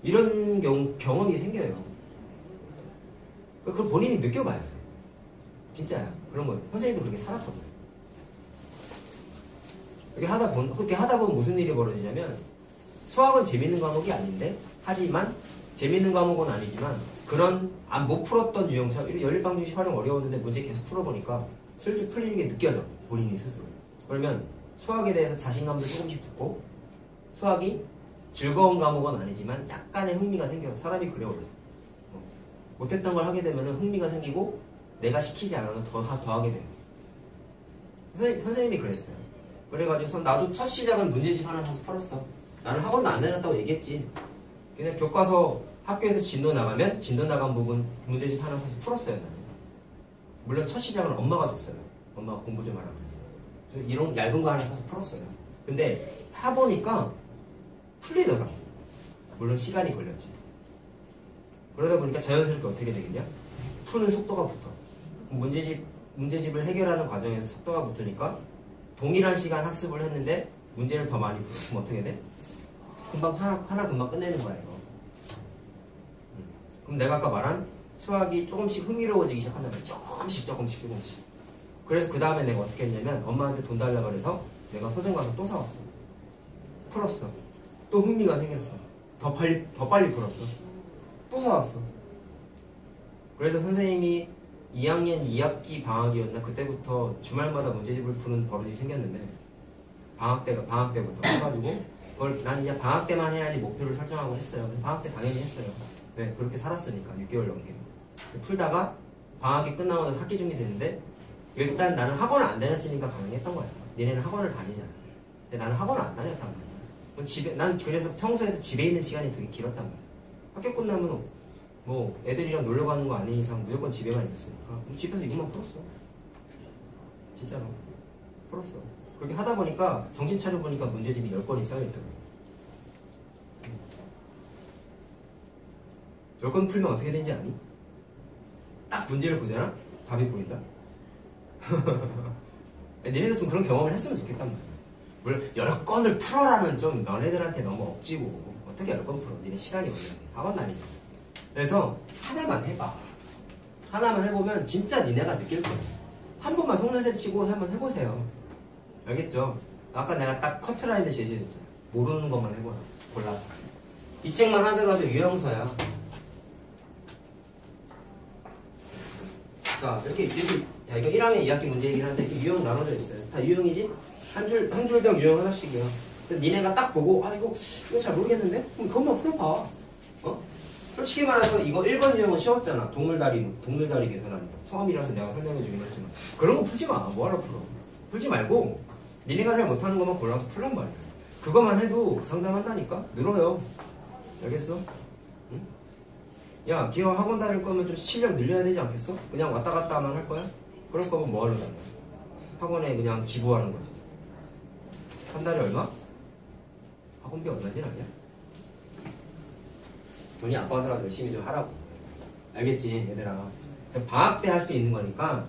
이런 경험이 생겨요. 그걸 본인이 느껴봐야 돼. 진짜야. 그런 거. 선생님도 그렇게 살았거든. 그렇게 하다 보면 무슨 일이 벌어지냐면 수학은 재밌는 과목이 아닌데 하지만 재밌는 과목은 아니지만 그런 못 풀었던 유형처럼 연립방정식 활용 어려웠는데 문제 계속 풀어보니까 슬슬 풀리는 게 느껴져. 본인이 스스로. 그러면 수학에 대해서 자신감도 조금씩 붙고 수학이 즐거운 과목은 아니지만 약간의 흥미가 생겨요. 사람이 그래 원래. 못했던 걸 하게 되면 흥미가 생기고 내가 시키지 않아도 더 하게 돼요. 선생님이 그랬어요. 그래가지고 나도 첫 시작은 문제집 하나 사서 풀었어. 나는 학원도 안 다녔다고 얘기했지. 그냥 교과서 학교에서 진도 나가면 진도 나간 부분 문제집 하나 사서 풀었어요. 나는. 물론 첫 시작은 엄마가 줬어요. 엄마가 공부 좀 하라 그래서 이런 얇은 거 하나 사서 풀었어요. 근데 해보니까 풀리더라고. 물론 시간이 걸렸지. 그러다 보니까 자연스럽게 어떻게 되겠냐? 푸는 속도가 붙어. 문제집을 해결하는 과정에서 속도가 붙으니까 동일한 시간 학습을 했는데 문제를 더 많이 풀어. 그럼 어떻게 돼? 하나 금방 끝내는 거야, 이거. 그럼 내가 아까 말한 수학이 조금씩 흥미로워지기 시작한단 말이야. 조금씩. 그래서 그 다음에 내가 어떻게 했냐면 엄마한테 돈 달라고 그래서 내가 서점 가서 또 사왔어. 풀었어. 또 흥미가 생겼어. 더 빨리 풀었어. 또 사왔어. 그래서 선생님이 2학년 2학기 방학이었나 그때부터 주말마다 문제집을 푸는 버릇이 생겼는데 방학 때부터 해가지고 그걸 난 이제 방학 때만 해야지 목표를 설정하고 했어요. 그래서 방학 때 당연히 했어요. 네, 그렇게 살았으니까 6개월 넘게 풀다가 방학이 끝나고 나서 학기 중이 됐는데 일단 나는 학원을 안 다녔으니까 가능했던 거야. 니네는 학원을 다니잖아. 근데 나는 학원을 안 다녔단 말이야. 난 그래서 평소에 집에 있는 시간이 되게 길었단 말이야. 학교 끝나면 뭐 애들이랑 놀러 가는 거 아닌 이상 무조건 집에만 있었으니까 집에서 이것만 풀었어. 진짜로 풀었어. 그렇게 하다 보니까 정신 차려보니까 문제집이 10건이 쌓여있더라고. 10건 풀면 어떻게 되는지 아니? 딱 문제를 보잖아? 답이 보인다? 니네도 좀 그런 경험을 했으면 좋겠단 말이야. 물론 10건을 풀어라는 좀 너네들한테 너무 억지고 어떻게 10건 풀어? 니네 시간이 없는데 학원 다니잖아. 그래서 하나만 해봐. 하나만 해보면 진짜 니네가 느낄 거야. 한 번만 속눈썹 치고 한번 해보세요. 알겠죠? 아까 내가 딱 커트라인을 제시했잖아. 모르는 것만 해보라. 골라서. 이 책만 하더라도 유형서야. 자, 이렇게 자, 이거 1학년 2학기 문제이긴 한데 이렇게 유형 나눠져 있어요. 다 유형이지? 한 줄당 유형 하나씩이야. 니네가 딱 보고 이거 잘 모르겠는데? 그럼 그것만 풀어봐. 솔직히 말해서 이거 1번 유형은 쉬웠잖아. 동물다리 계산하는 거. 처음이라서 내가 설명해주긴 했지만 그런 거 풀지 마. 뭐하러 풀어? 풀지 말고 니네가 잘 못하는 것만 골라서 풀란 말이야. 그것만 해도 장담한다니까? 늘어요. 알겠어? 응? 야, 기어 학원 다닐 거면 좀 실력 늘려야 되지 않겠어? 그냥 왔다 갔다만 할 거야? 그럴 거면 뭐 하러 다녀? 학원에 그냥 기부하는 거지. 한 달에 얼마? 학원비 얼마인지 아냐? 돈이 아까워서라도 열심히 좀 하라고. 알겠지, 얘들아. 방학 때 할 수 있는 거니까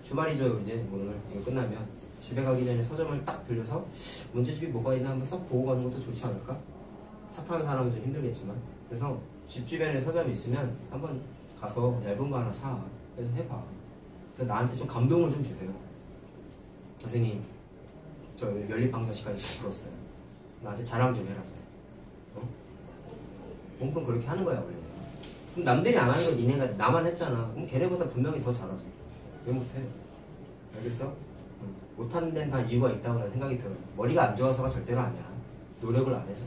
주말이죠. 이제 오늘 이거 끝나면 집에 가기 전에 서점을 딱 들려서 문제집이 뭐가 있나 한번 썩 보고 가는 것도 좋지 않을까? 차 타는 사람은 좀 힘들겠지만 그래서 집 주변에 서점이 있으면 한번 가서 얇은 거 하나 사. 그래서 해봐. 그래서 나한테 좀 감동을 좀 주세요. 선생님, 저 연립방정식까지 다 풀었어요. 나한테 자랑 좀 해라. 공부는 그렇게 하는 거야 원래. 그럼 남들이 안 하는 건 니네가 나만 했잖아. 그럼 걔네보다 분명히 더 잘하지. 왜 못해? 알겠어? 못하는 데는 다 이유가 있다고 난 생각이 들어. 머리가 안 좋아서가 절대로 아니야. 노력을 안 해서.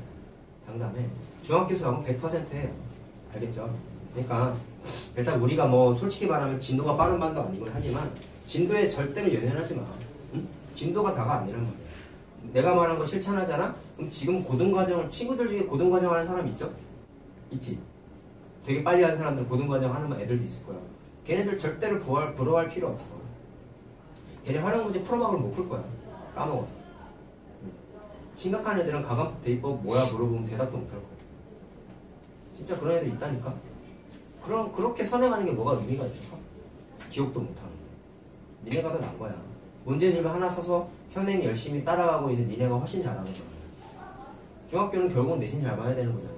장담해. 중학교 수학은 100%예요. 알겠죠? 그러니까 일단 우리가 뭐 솔직히 말하면 진도가 빠른 반도 아니긴 하지만 진도에 절대로 연연하지 마. 응? 진도가 다가 아니란 말이야. 내가 말한 거 실천하잖아? 그럼 지금 고등과정을 친구들 중에 고등과정 하는 사람 있죠? 있지? 되게 빨리 하는 사람들 고등과정 하는 애들도 있을 거야. 걔네들 절대로 부러워할 필요 없어. 걔네 활용 문제 풀어박을 못 풀 거야. 까먹어서. 심각한 애들은 가감 대입법 뭐야 물어보면 대답도 못 할 거야. 진짜 그런 애들 있다니까. 그렇게 선행하는 게 뭐가 의미가 있을까? 기억도 못 하는데. 니네가 더 나은 거야. 문제집을 하나 사서 현행 열심히 따라가고 있는 니네가 훨씬 잘하는 거야. 중학교는 결국은 내신 잘 봐야 되는 거잖아요.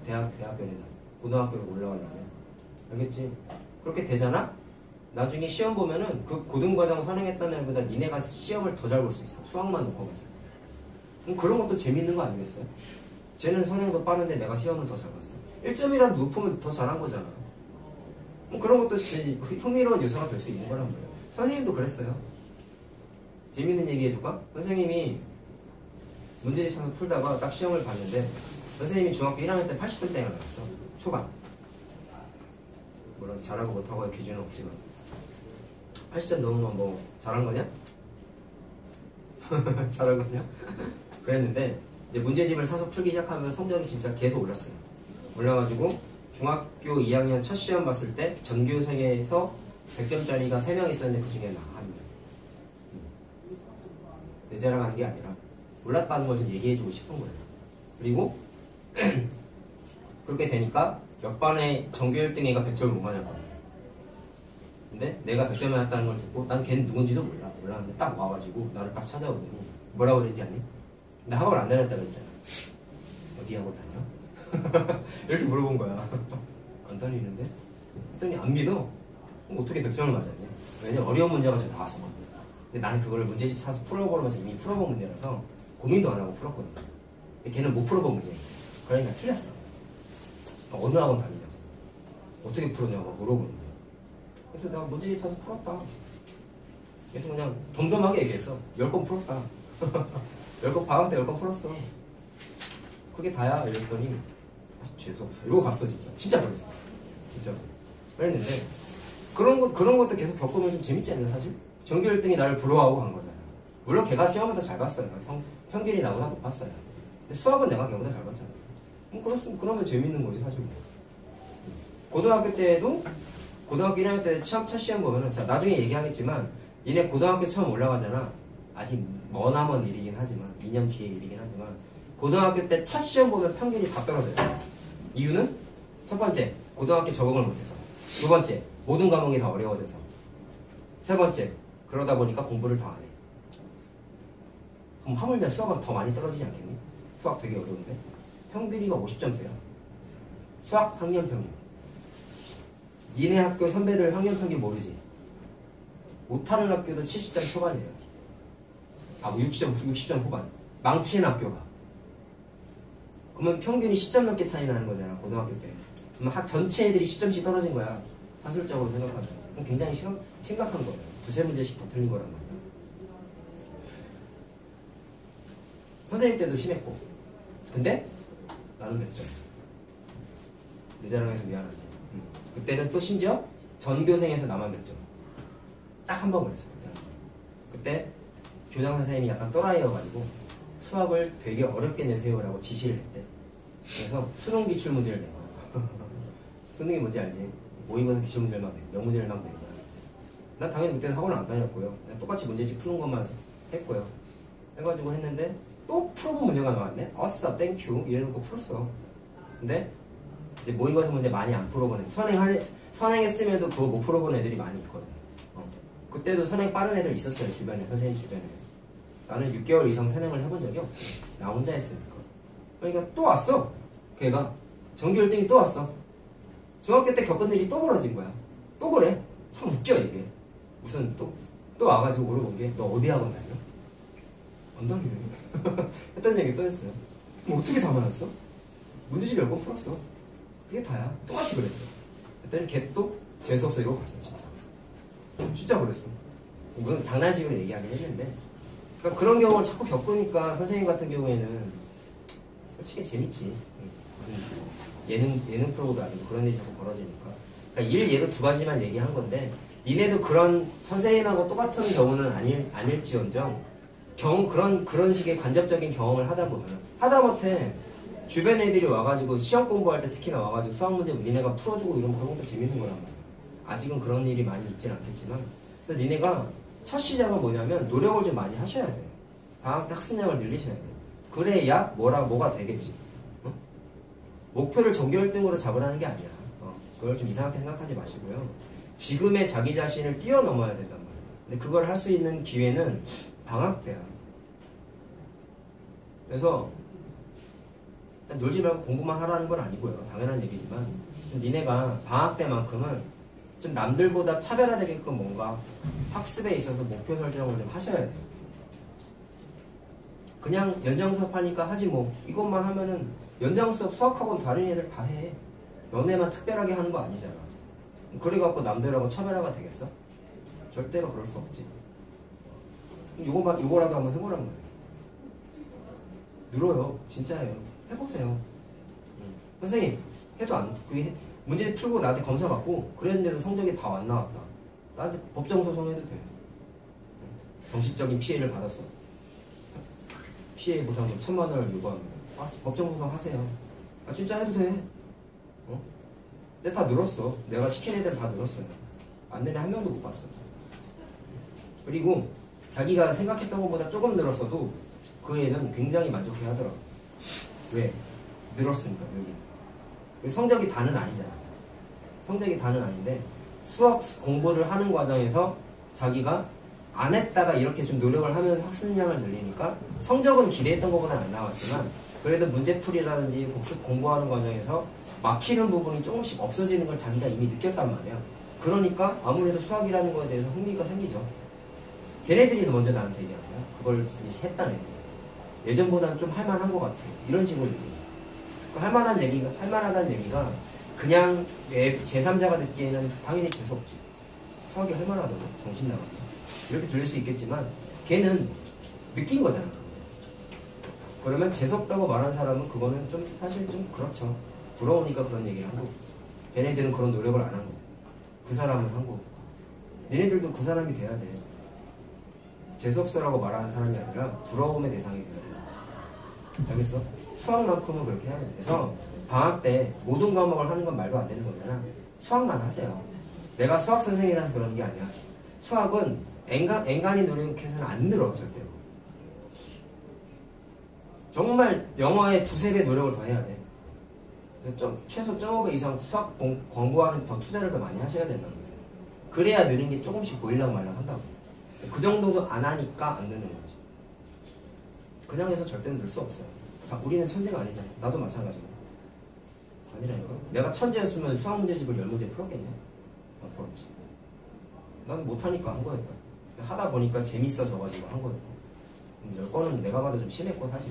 대학교는 고등학교로 올라가려면. 알겠지? 그렇게 되잖아? 나중에 시험 보면은 그 고등과정 선행했다는 애보다 니네가 시험을 더 잘 볼 수 있어. 수학만 놓고 가자. 그럼 그런 것도 재밌는 거 아니겠어요? 쟤는 선행도 빠른데 내가 시험을 더 잘 봤어. 1점이라도 높으면 더 잘한 거잖아. 그런 것도 흥미로운 요소가 될 수 있는 거란 말이에요. 선생님도 그랬어요. 재밌는 얘기 해줄까? 선생님이 문제집 사서 풀다가 딱 시험을 봤는데 선생님이 중학교 1학년 때 80분대가 나왔어. 초반. 물론 잘하고 못하고의 기준은 없지만 80점 넘으면 뭐 잘한 거냐? 잘한 거냐? 그랬는데 이제 문제집을 사서 풀기 시작하면 성적이 진짜 계속 올랐어요. 올라가지고 중학교 2학년 첫 시험 봤을 때 전교생에서 100점짜리가 3명 있었는데 그 중에 나 한 명. 내 자랑하는 게 아니라 올랐다는 걸 좀 얘기해주고 싶은 거예요. 그리고 그렇게 되니까 옆반에 전교 1등애가 100점을 못 맞을 거야. 근데 내가 100점을 맞았다는 걸 듣고 난 걔는 누군지도 몰랐는데 딱 와가지고 나를 딱 찾아오더니 뭐라고 그러지 않니? 나 학원 안 다녔다고 했잖아. 어디 학원 다녀? 이렇게 물어본 거야. 안 다니는데? 했더니 안 믿어. 그럼 어떻게 100점을 맞았냐? 왜냐면 어려운 문제가 좀 나왔어. 근데 나는 그걸 문제집 사서 풀어보면서 이미 풀어본 문제라서 고민도 안 하고 풀었거든. 근데 걔는 못 풀어본 문제. 그러니까 틀렸어. 어느 학원 다니냐고. 어떻게 풀었냐고 물어보는 거야. 그래서 내가 문제집 사서 풀었다. 그래서 그냥 덤덤하게 얘기했어. 10건 풀었다. 10건 방학 때 10건 풀었어. 그게 다야. 이랬더니 재수없어. 이러고 갔어 진짜. 진짜 그랬어. 진짜. 그랬는데 그런 것도 계속 겪으면 좀 재밌지 않나 사실? 전교 1등이 나를 부러워하고 간 거잖아. 물론 걔가 시험은 더 잘 봤어요. 평균이 나보다 못 봤어요. 근데 수학은 내가 걔보다 잘 봤잖아. 그러면 재밌는 거지 사실. 고등학교 때도 고등학교 1학년 때 첫 시험 보면은 자 나중에 얘기하겠지만 니네 고등학교 처음 올라가잖아. 아직 머나먼 일이긴 하지만 2년 뒤의 일이긴 하지만 고등학교 때 첫 시험 보면 평균이 다 떨어져요. 이유는 첫 번째 고등학교 적응을 못해서, 두 번째 모든 과목이 다 어려워져서, 세 번째 그러다 보니까 공부를 더 안 해. 그럼 하물며 수학은 더 많이 떨어지지 않겠니? 수학 되게 어려운데 평균이 막 50점대야. 수학 학년 평균. 니네 학교 선배들 학년 평균 모르지? 못하는 학교도 70점 초반이에요. 아, 60점 후반. 망치는 학교가. 그러면 평균이 10점 넘게 차이 나는 거잖아, 고등학교 때. 그러면 학 전체 애들이 10점씩 떨어진 거야. 산술적으로 생각하면. 그럼 굉장히 심각한 거예요. 두세 문제씩 더 틀린 거란 말이야. 선생님 때도 심했고. 근데 나는 100점. 내 자랑해서 미안한데. 그때는 또 심지어 전교생에서 나만 100점. 딱 한 번 그랬어. 그때 교장 선생님이 약간 또라이여가지고 수학을 되게 어렵게 내세요라고 지시를 했대. 그래서 수능 기출 문제를 낸 거야. 수능이 뭔지 알지? 모의고사 기출 문제를 막 내, 명문제를 막 낸 거야. 난 당연히 그때는 학원을 안 다녔고요. 그냥 똑같이 문제집 푸는 것만 했고요. 해가지고 했는데 또 풀어본 문제가 나왔네. 아싸 땡큐 이래놓고 풀었어. 근데 이제 모의고사 문제 많이 안 풀어보는, 선행했음에도 그거 못 풀어본 애들이 많이 있거든. 그때도 선행 빠른 애들 있었어요. 주변에, 선생님 주변에. 나는 6개월 이상 선행을 해본 적이 없어. 나 혼자 했으니까. 그러니까 또 왔어. 걔가 전교 1등이 또 왔어. 중학교 때 겪은 일이 또 벌어진 거야. 또 그래. 참 웃겨 이게. 무슨 또 와가지고 물어본 게 너 어디 학원 다녀? 안 다니네. 했던 얘기 또 했어요. 그럼 어떻게 다 맞았어? 문제집 10번 풀었어. 그게 다야. 똑같이 그랬어. 그랬더니 걔 또 재수없어 이러고 갔어 진짜. 진짜 그랬어. 물론 장난식으로 얘기하긴 했는데, 그러니까 그런 경우를 자꾸 겪으니까 선생님 같은 경우에는 솔직히 재밌지. 무슨 예능 프로도 아니고 그런 일이 자꾸 벌어지니까. 그러니까 예로 두 가지만 얘기한 건데 니네도 그런 선생님하고 똑같은 경우는 아닐지언정 그런 식의 간접적인 경험을 하다 보면 하다못해 주변 애들이 와가지고 시험 공부할 때 특히나 와가지고 수학 문제 니네가 풀어주고 이러면 그런 것도 재밌는 거란 말이야. 아직은 그런 일이 많이 있진 않겠지만 그래서 니네가 첫 시작은 뭐냐면 노력을 좀 많이 하셔야 돼. 방학 때 학습량을 늘리셔야 돼. 그래야 뭐가 되겠지. 어? 목표를 전교 1등으로 잡으라는 게 아니야. 그걸 좀 이상하게 생각하지 마시고요. 지금의 자기 자신을 뛰어넘어야 된단 말이야. 근데 그걸 할 수 있는 기회는 방학 때야. 그래서 놀지 말고 공부만 하라는 건 아니고요. 당연한 얘기지만 니네가 방학 때만큼은 좀 남들보다 차별화되게끔 뭔가 학습에 있어서 목표 설정을 좀 하셔야 돼요. 그냥 연장 수업 하니까 하지 뭐 이것만 하면은 연장 수업 수학학원 다른 애들 다 해. 너네만 특별하게 하는 거 아니잖아. 그래갖고 남들하고 차별화가 되겠어? 절대로 그럴 수 없지. 요거라도 한번 해보란 말이야. 늘어요. 진짜예요. 해보세요. 선생님 해도 문제 풀고 나한테 검사 받고 그랬는데도 성적이 다 안 나왔다. 나한테 법정소송해도 돼. 정신적인 피해를 받았어. 피해 보상금 1,000만 원을 요구합니다. 법정소송 하세요. 진짜 해도 돼. 근데 다 늘었어. 내가 시킨 애들 다 늘었어요. 안 되는 한 명도 못 봤어. 그리고 자기가 생각했던 것보다 조금 늘었어도 그 애는 굉장히 만족해 하더라고. 왜? 늘었으니까 여기. 성적이 다는 아니잖아. 성적이 다는 아닌데 수학 공부를 하는 과정에서 자기가 안 했다가 이렇게 좀 노력을 하면서 학습량을 늘리니까 성적은 기대했던 것보다는 안 나왔지만 그래도 문제풀이라든지 복습 공부하는 과정에서 막히는 부분이 조금씩 없어지는 걸 자기가 이미 느꼈단 말이야. 그러니까 아무래도 수학이라는 거에 대해서 흥미가 생기죠. 걔네들이 먼저 나한테 얘기한 거야. 그걸 했다는 애들. 예전보다는 좀 할만한 것 같아. 이런 식으로 얘기해. 할만하다는 얘기가 그냥 제3자가 듣기에는 당연히 재수없지. 수학이 할만하다고 정신 나갔다. 이렇게 들릴 수 있겠지만 걔는 느낀 거잖아. 그러면 재수없다고 말한 사람은 그거는 좀 사실 좀 그렇죠. 부러우니까 그런 얘기를 한 거고 걔네들은 그런 노력을 안 한 거고 그 사람은 한 거고 너네들도 그 사람이 돼야 돼. 재수없어라고 말하는 사람이 아니라 부러움의 대상이 돼야 돼. 알겠어? 수학만큼은 그렇게 해야 돼. 그래서 방학 때 모든 과목을 하는 건 말도 안 되는 거잖아. 수학만 하세요. 내가 수학 선생이라서 그러는 게 아니야. 수학은 앵간히 노력해서는 안 늘어 절대로. 정말 영어에 2~3배 노력을 더 해야 돼. 그래서 최소 0.5배 이상 수학 공부하는 더 투자를 더 많이 하셔야 된다는 거예요. 그래야 느는 게 조금씩 보일랑 말랑 한다고. 그 정도도 안 하니까 안 느는 거지. 그냥 해서 절대 늘 수 없어요. 자, 우리는 천재가 아니잖아. 나도 마찬가지고. 아니라니까. 내가 천재였으면 수학 문제집을 10문제 풀었겠냐? 안 풀었지. 난 못하니까 한 거였다. 하다 보니까 재밌어져가지고 한 거였고. 10건은 내가 봐도 좀 심했고 사실.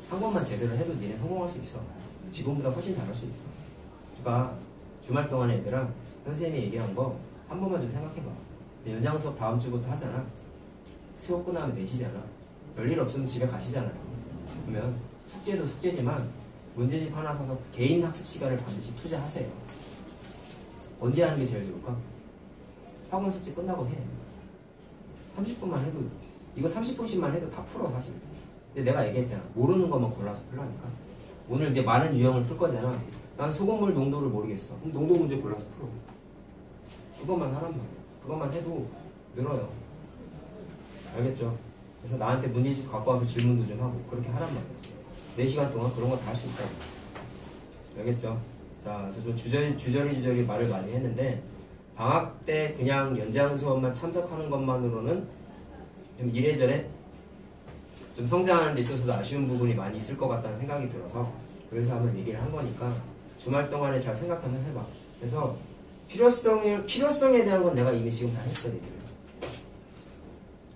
한 번만 제대로 해도 니네 성공할 수 있어. 지금보다 훨씬 잘할 수 있어. 그러니까 주말 동안에 얘들아 선생님이 얘기한 거 한 번만 좀 생각해봐. 연장 수업 다음 주부터 하잖아. 수업 끝나면 4시잖아. 별일 없으면 집에 가시잖아요. 그러면 숙제도 숙제지만 문제집 하나 사서 개인 학습 시간을 반드시 투자하세요. 언제 하는 게 제일 좋을까? 학원 숙제 끝나고 해. 30분만 해도 이거 30분씩만 해도 다 풀어 사실. 근데 내가 얘기했잖아. 모르는 것만 골라서 풀라니까. 오늘 이제 많은 유형을 풀 거잖아. 난 소금물 농도를 모르겠어. 그럼 농도 문제 골라서 풀어. 그것만 하란 말이야. 그것만 해도 늘어요. 알겠죠? 그래서 나한테 문제집 갖고 와서 질문도 좀 하고 그렇게 하란 말이야. 4시간 동안 그런 거 다 할 수 있다고. 알겠죠? 자, 그래서 좀 주저리 말을 많이 했는데 방학 때 그냥 연장 수업만 참석하는 것만으로는 좀 이래저래 좀 성장하는 데 있어서도 아쉬운 부분이 많이 있을 것 같다는 생각이 들어서 그래서 한번 얘기를 한 거니까 주말 동안에 잘 생각하면 해봐. 그래서 필요성에 대한 건 내가 이미 지금 다 했어. 얘기를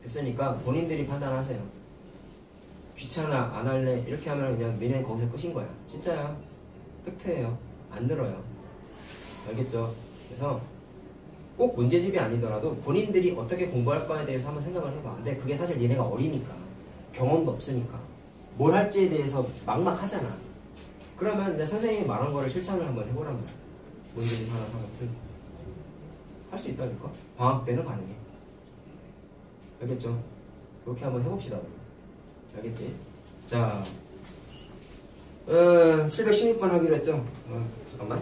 했으니까 본인들이 판단하세요. 귀찮아 안 할래 이렇게 하면 그냥 내년 거기서 끝인 거야. 진짜야. 팩트예요. 안 늘어요. 알겠죠? 그래서 꼭 문제집이 아니더라도 본인들이 어떻게 공부할 거에 대해서 한번 생각을 해봐. 근데 그게 사실 니네가 어리니까 경험도 없으니까 뭘 할지에 대해서 막막하잖아. 그러면 이제 선생님이 말한 거를 실천을 한번 해보란 말이야. 문제집 하나 할 수 있다니까. 방학 때는 가능해. 알겠죠? 이렇게 한번 해봅시다. 알겠지? 자, 716번 하기로 했죠? 잠깐만.